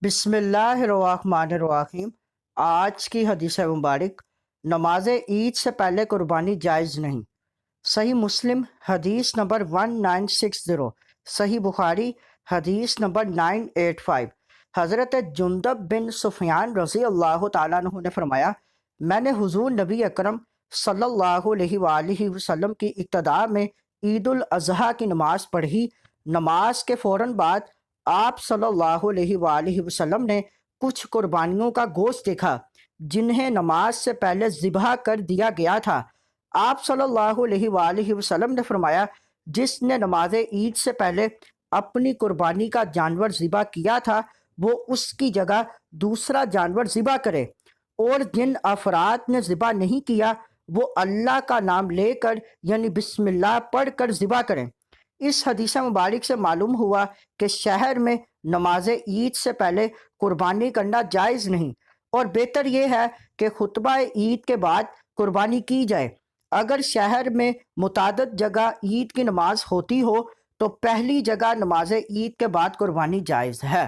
بسم اللہ الرحمن الرحیم۔ آج کی حدیث مبارک، نماز عید سے پہلے قربانی جائز نہیں۔ صحیح مسلم حدیث نمبر 1960، صحیح بخاری حدیث نمبر 985۔ حضرت جندب بن سفیان رضی اللہ تعالیٰ عنہ نے فرمایا، میں نے حضور نبی اکرم صلی اللہ علیہ وآلہ وسلم کی اقتداء میں عید الاضحیٰ کی نماز پڑھی۔ نماز کے فوراً بعد آپ صلی اللہ علیہ وآلہ وسلم نے کچھ قربانیوں کا گوشت دیکھا جنہیں نماز سے پہلے ذبح کر دیا گیا تھا۔ آپ صلی اللہ علیہ وآلہ وسلم نے فرمایا، جس نے نماز عید سے پہلے اپنی قربانی کا جانور ذبح کیا تھا وہ اس کی جگہ دوسرا جانور ذبح کرے، اور جن افراد نے ذبح نہیں کیا وہ اللہ کا نام لے کر یعنی بسم اللہ پڑھ کر ذبح کریں۔ اس حدیث مبارک سے معلوم ہوا کہ شہر میں نماز عید سے پہلے قربانی کرنا جائز نہیں، اور بہتر یہ ہے کہ خطبہ عید کے بعد قربانی کی جائے۔ اگر شہر میں متعدد جگہ عید کی نماز ہوتی ہو تو پہلی جگہ نماز عید کے بعد قربانی جائز ہے۔